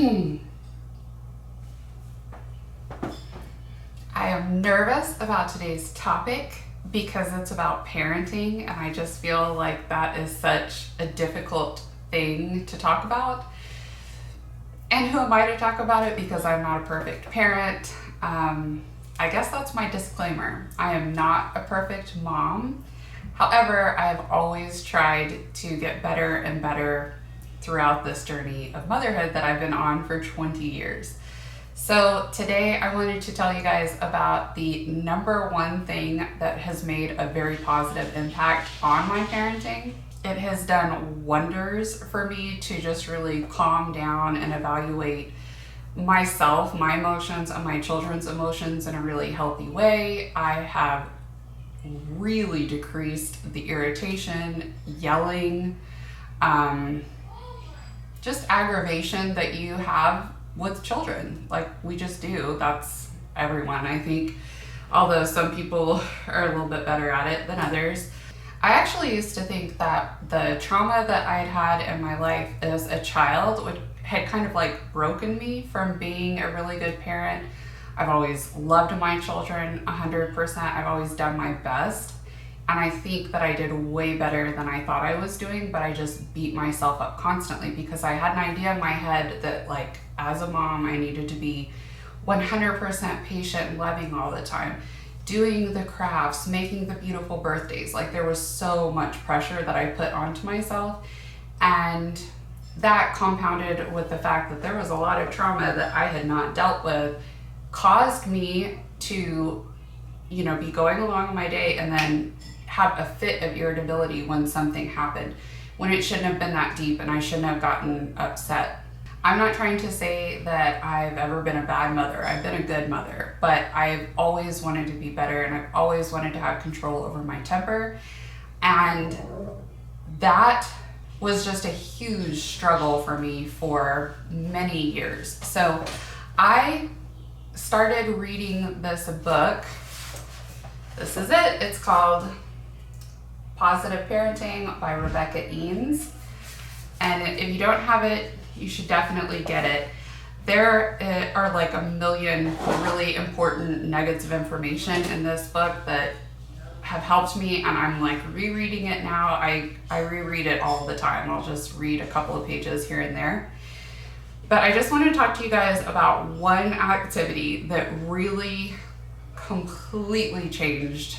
I am nervous about today's topic because it's about parenting, and I just feel like that is such a difficult thing to talk about. And who am I to talk about it? Because I'm not a perfect parent. I guess that's my disclaimer. I am not a perfect mom. However, I've always tried to get better and better throughout this journey of motherhood that I've been on for 20 years. So today I wanted to tell you guys about the number one thing that has made a very positive impact on my parenting. It has done wonders for me to just really calm down and evaluate myself, my emotions, and my children's emotions in a really healthy way. I have really decreased the irritation, yelling, just aggravation that you have with children. Like we just do. That's everyone, I think, although some people are a little bit better at it than others. I actually used to think that the trauma that I'd had in my life as a child had kind of like broken me from being a really good parent. I've always loved my children 100%. I've always done my best. And I think that I did way better than I thought I was doing, but I just beat myself up constantly because I had an idea in my head that, like, as a mom, I needed to be 100% patient and loving all the time, doing the crafts, making the beautiful birthdays. Like, there was so much pressure that I put onto myself. And that compounded with the fact that there was a lot of trauma that I had not dealt with, caused me to, be going along my day and then have a fit of irritability when something happened, when it shouldn't have been that deep and I shouldn't have gotten upset. I'm not trying to say that I've ever been a bad mother. I've been a good mother, but I've always wanted to be better and I've always wanted to have control over my temper. And that was just a huge struggle for me for many years. So I started reading this book. This is it. It's called Positive Parenting by Rebecca Eanes. And if you don't have it, you should definitely get it. There are like a million really important nuggets of information in this book that have helped me, and I'm like rereading it now. I reread it all the time. I'll just read a couple of pages here and there. But I just want to talk to you guys about one activity that really completely changed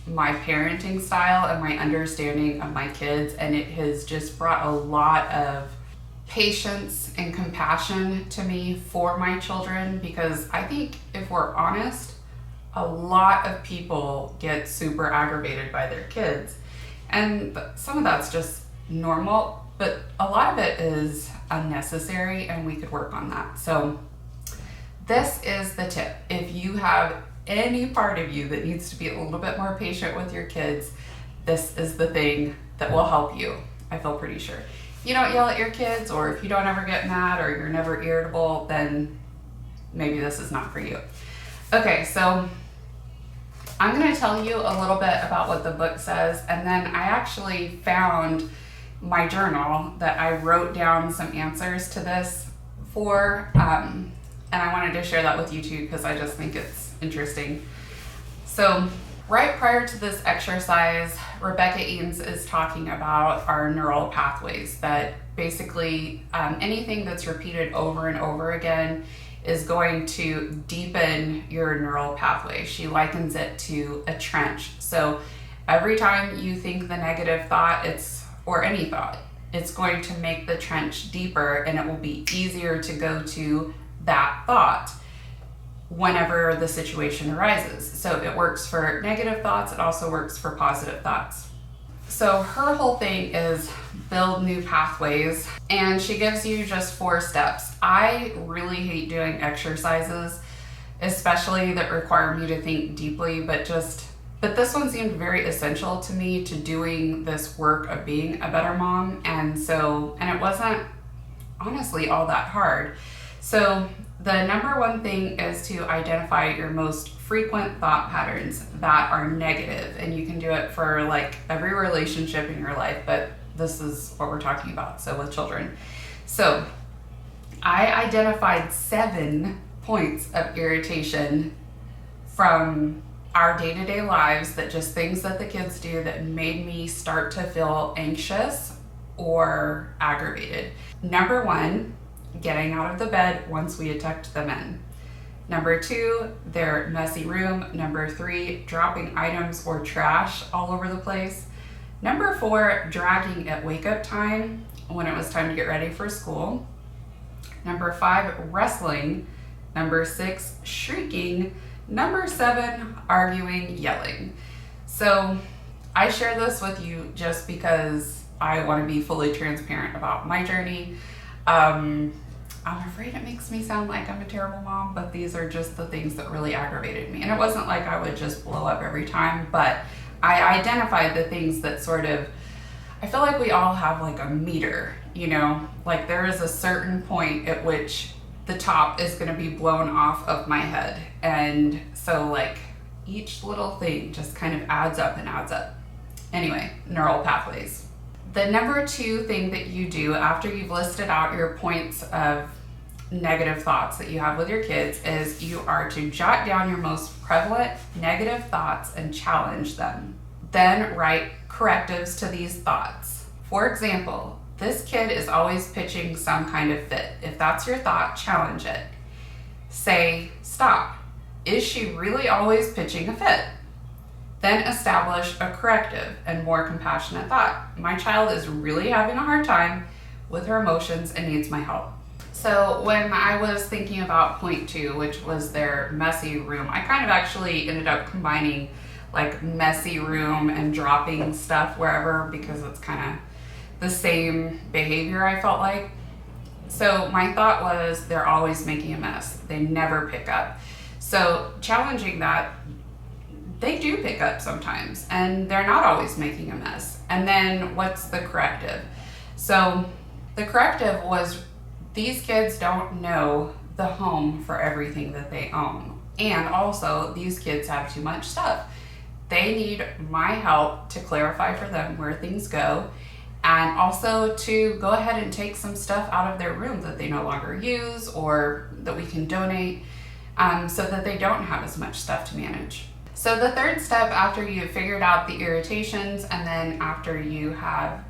my parenting style and my understanding of my kids, and it has just brought a lot of patience and compassion to me for my children, because I think if we're honest, a lot of people get super aggravated by their kids, and some of that's just normal, but a lot of it is unnecessary, and we could work on that. So this is the tip. If you have any part of you that needs to be a little bit more patient with your kids, this is the thing that will help you. I feel pretty sure. If you don't yell at your kids, or if you don't ever get mad, or you're never irritable, then maybe this is not for you. Okay, so I'm going to tell you a little bit about what the book says, and then I actually found my journal that I wrote down some answers to this for, and I wanted to share that with you too because I just think it's interesting. So right prior to this exercise, Rebecca Eanes is talking about our neural pathways, that basically anything that's repeated over and over again is going to deepen your neural pathway. She likens it to a trench. So every time you think the negative thought, or any thought, it's going to make the trench deeper, and it will be easier to go to that thought whenever the situation arises. So it works for negative thoughts. It also works for positive thoughts. So her whole thing is build new pathways, and she gives you just 4 steps. I really hate doing exercises, especially that require me to think deeply, but this one seemed very essential to me to doing this work of being a better mom. And it wasn't honestly all that hard. So the number one thing is to identify your most frequent thought patterns that are negative, and you can do it for like every relationship in your life, but this is what we're talking about, so with children. So I identified 7 points of irritation from our day-to-day lives, that just things that the kids do that made me start to feel anxious or aggravated. Number 1, getting out of the bed once we had tucked them in. Number 2, their messy room. Number 3, dropping items or trash all over the place. Number 4, dragging at wake-up time when it was time to get ready for school. Number 5, wrestling. Number 6, shrieking. Number 7, arguing, yelling. So I share this with you just because I want to be fully transparent about my journey. I'm afraid it makes me sound like I'm a terrible mom, but these are just the things that really aggravated me. And it wasn't like I would just blow up every time, but I identified the things that sort of, I feel like we all have like a meter, you know, like there is a certain point at which the top is going to be blown off of my head. And so like each little thing just kind of adds up and adds up. Anyway, neural pathways. The number 2 thing that you do after you've listed out your points of negative thoughts that you have with your kids is you are to jot down your most prevalent negative thoughts and challenge them. Then write correctives to these thoughts. For example, this kid is always pitching some kind of fit. If that's your thought, challenge it. Say, stop. Is she really always pitching a fit? Then establish a corrective and more compassionate thought. My child is really having a hard time with her emotions and needs my help. So when I was thinking about point 2, which was their messy room, I kind of actually ended up combining like messy room and dropping stuff wherever, because it's kind of the same behavior, I felt like. So my thought was, they're always making a mess. They never pick up. So challenging that, they do pick up sometimes and they're not always making a mess. And then what's the corrective? So the corrective was, these kids don't know the home for everything that they own. And also, these kids have too much stuff. They need my help to clarify for them where things go, and also to go ahead and take some stuff out of their room that they no longer use or that we can donate, so that they don't have as much stuff to manage. So the third step, after you've figured out the irritations and then after you have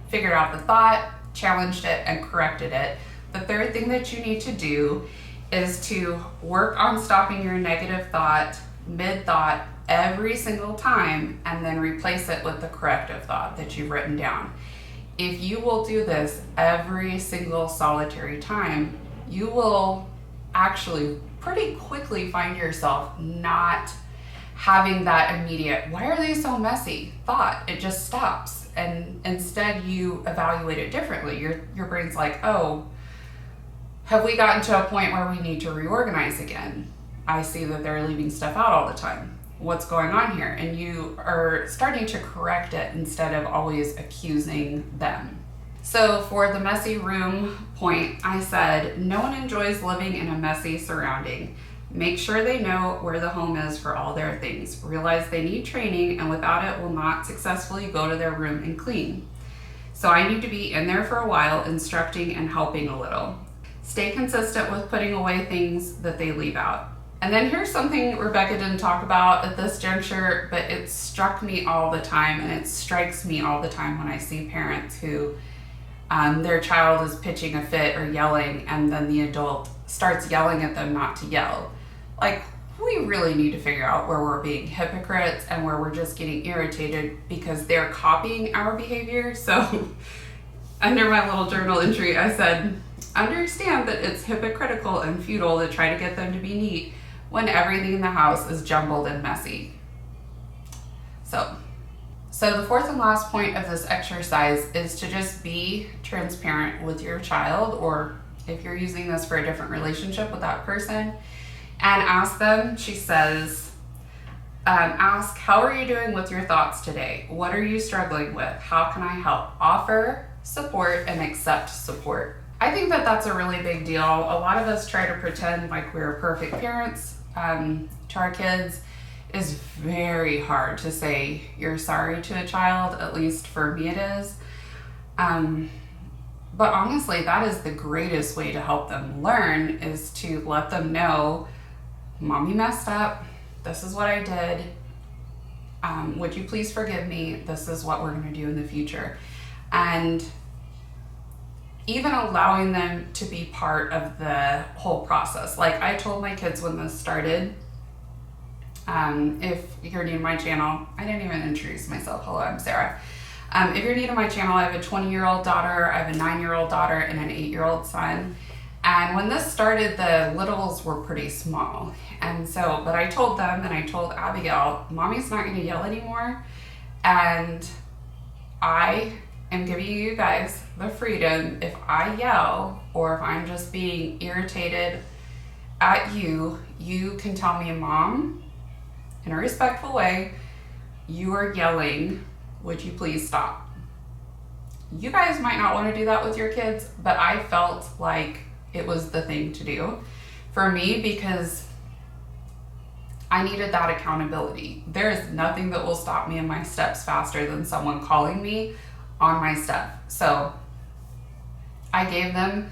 figured out the thought, challenged it, and corrected it, the third thing that you need to do is to work on stopping your negative thought mid-thought every single time, and then replace it with the corrective thought that you've written down. If you will do this every single solitary time, you will actually pretty quickly find yourself not having that immediate, why are they so messy thought. It just stops. And instead you evaluate it differently. Your brain's like, oh, have we gotten to a point where we need to reorganize again? I see that they're leaving stuff out all the time. What's going on here? And you are starting to correct it instead of always accusing them. So for the messy room point, I said, no one enjoys living in a messy surrounding. Make sure they know where the home is for all their things. Realize they need training, and without it will not successfully go to their room and clean. So I need to be in there for a while, instructing and helping a little. Stay consistent with putting away things that they leave out. And then here's something Rebecca didn't talk about at this juncture, but it struck me all the time, and it strikes me all the time when I see parents who their child is pitching a fit or yelling, and then the adult starts yelling at them not to yell. Like, we really need to figure out where we're being hypocrites and where we're just getting irritated because they're copying our behavior. So under my little journal entry, I said, understand that it's hypocritical and futile to try to get them to be neat when everything in the house is jumbled and messy. So the fourth and last point of this exercise is to just be transparent with your child, or if you're using this for a different relationship with that person, and ask them, she says, ask, how are you doing with your thoughts today? What are you struggling with? How can I help? Offer support and accept support. I think that that's a really big deal. A lot of us try to pretend like we're perfect parents to our kids. It's very hard to say you're sorry to a child, at least for me it is. But honestly, that is the greatest way to help them learn, is to let them know, mommy messed up. This is what I did. Would you please forgive me? This is what we're going to do in the future. And even allowing them to be part of the whole process. Like I told my kids when this started, if you're new to my channel, I didn't even introduce myself. Hello, I'm Sarah. If you're new to my channel, I have a 20-year-old daughter, I have a 9-year-old daughter, and an 8-year-old son. And when this started, the littles were pretty small. And so, but I told them, and I told Abigail, mommy's not gonna yell anymore. And I am giving you guys the freedom, if I yell, or if I'm just being irritated at you, you can tell me, Mom, in a respectful way, you are yelling, would you please stop? You guys might not want to do that with your kids, but I felt like it was the thing to do for me, because I needed that accountability. There is nothing that will stop me in my steps faster than someone calling me on my step. So I gave them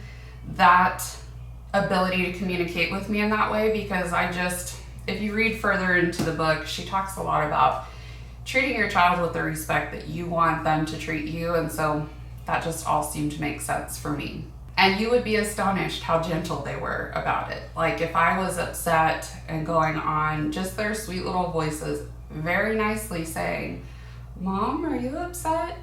that ability to communicate with me in that way, because if you read further into the book, she talks a lot about treating your child with the respect that you want them to treat you. And so that just all seemed to make sense for me. And you would be astonished how gentle they were about it. Like if I was upset and going on, just their sweet little voices very nicely saying, Mom, are you upset?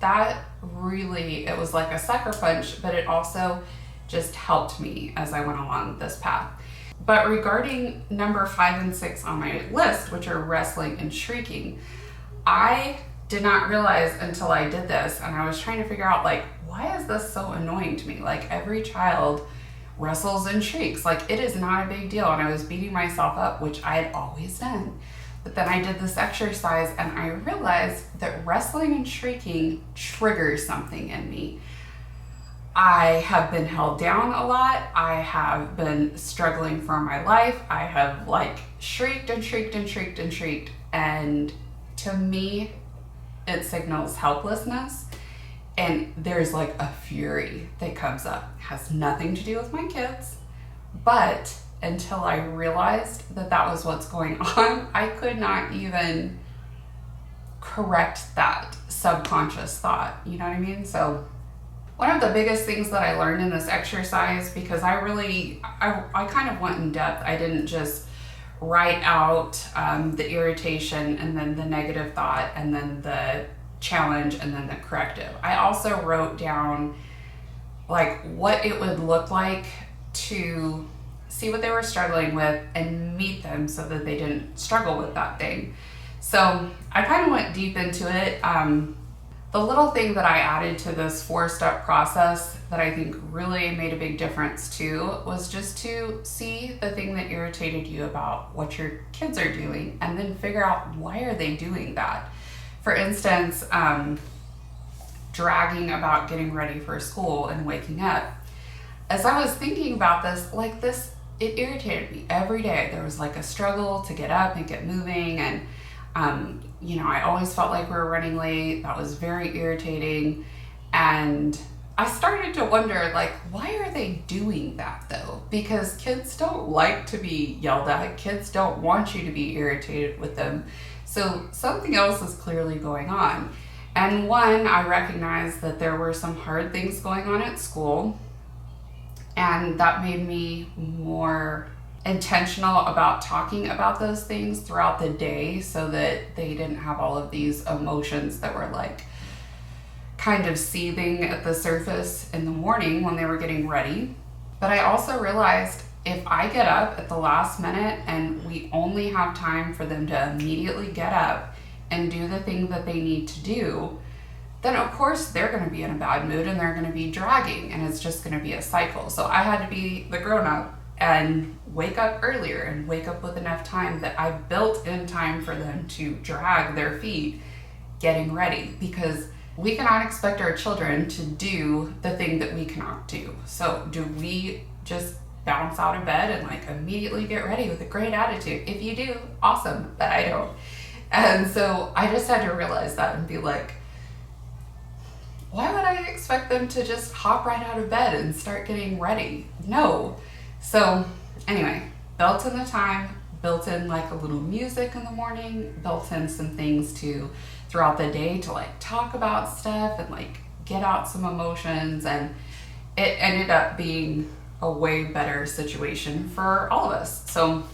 That really, it was like a sucker punch, but it also just helped me as I went along this path. But regarding number 5 and 6 on my list, which are wrestling and shrieking, I did not realize until I did this, and I was trying to figure out, like, why is this so annoying to me? Like, every child wrestles and shrieks. Like, it is not a big deal. And I was beating myself up, which I had always done. But then I did this exercise and I realized that wrestling and shrieking triggers something in me. I have been held down a lot. I have been struggling for my life. I have like shrieked and shrieked and shrieked and shrieked. And to me, it signals helplessness. And there's like a fury that comes up. It has nothing to do with my kids. But until I realized that that was what's going on, I could not even correct that subconscious thought. You know what I mean? So one of the biggest things that I learned in this exercise, because I kind of went in depth. I didn't just write out the irritation and then the negative thought and then the challenge and then the corrective. I also wrote down like what it would look like to see what they were struggling with and meet them so that they didn't struggle with that thing. So I kind of went deep into it. The little thing that I added to this 4-step process that I think really made a big difference too was just to see the thing that irritated you about what your kids are doing and then figure out why are they doing that. For instance, dragging about getting ready for school and waking up. As I was thinking about this, it irritated me every day. There was like a struggle to get up and get moving, and I always felt like we were running late. That was very irritating. And I started to wonder, like, why are they doing that though? Because kids don't like to be yelled at. Kids don't want you to be irritated with them. So something else is clearly going on. And one, I recognized that there were some hard things going on at school, and that made me more intentional about talking about those things throughout the day so that they didn't have all of these emotions that were like kind of seething at the surface in the morning when they were getting ready. But I also realized if I get up at the last minute and we only have time for them to immediately get up and do the thing that they need to do, then of course they're going to be in a bad mood and they're going to be dragging, and it's just going to be a cycle. So I had to be the grown-up and wake up earlier and wake up with enough time that I built in time for them to drag their feet getting ready, because we cannot expect our children to do the thing that we cannot do. So do we just bounce out of bed and like immediately get ready with a great attitude? If you do, awesome, but I don't. And so I just had to realize that and be like, why would I expect them to just hop right out of bed and start getting ready? No. So anyway, built in the time, built in like a little music in the morning, built in some things to throughout the day to like talk about stuff and like get out some emotions, and it ended up being a way better situation for all of us. So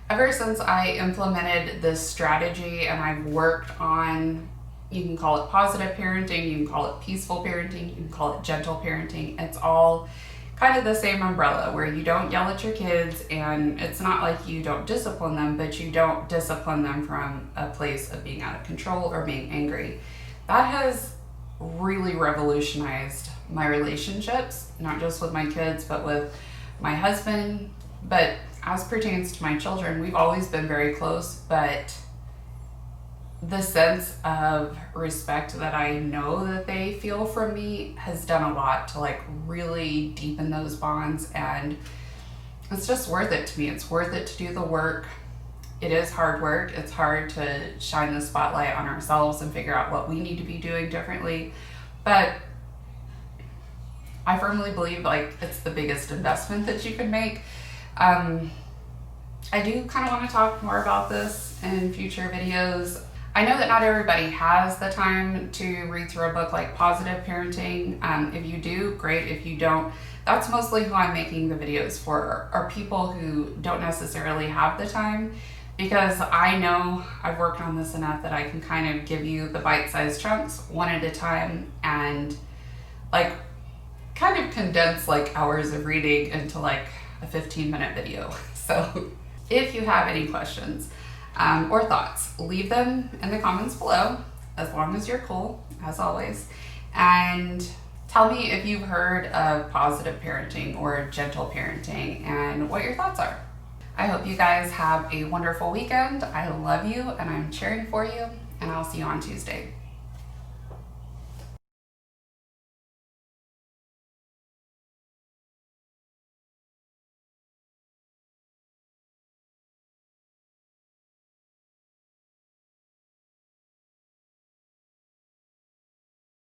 ever since I implemented this strategy and I've worked on, you can call it positive parenting, you can call it peaceful parenting, you can call it gentle parenting. It's all kind of the same umbrella, where you don't yell at your kids, and it's not like you don't discipline them, but you don't discipline them from a place of being out of control or being angry. That has really revolutionized my relationships, not just with my kids, but with my husband. But as pertains to my children, we've always been very close, but the sense of respect that I know that they feel from me has done a lot to like really deepen those bonds, and it's just worth it to me. It's worth it to do the work. It is hard work. It's hard to shine the spotlight on ourselves and figure out what we need to be doing differently, but I firmly believe like it's the biggest investment that you can make. I do kind of want to talk more about this in future videos. I know that not everybody has the time to read through a book like Positive Parenting. If you do, great. If you don't, that's mostly who I'm making the videos for, are people who don't necessarily have the time, because I know I've worked on this enough that I can kind of give you the bite-sized chunks one at a time and like kind of condense like hours of reading into like a 15-minute video. So if you have any questions or thoughts, leave them in the comments below, as long as you're cool, as always. And tell me if you've heard of positive parenting or gentle parenting and what your thoughts are. I hope you guys have a wonderful weekend. I love you and I'm cheering for you, and I'll see you on Tuesday.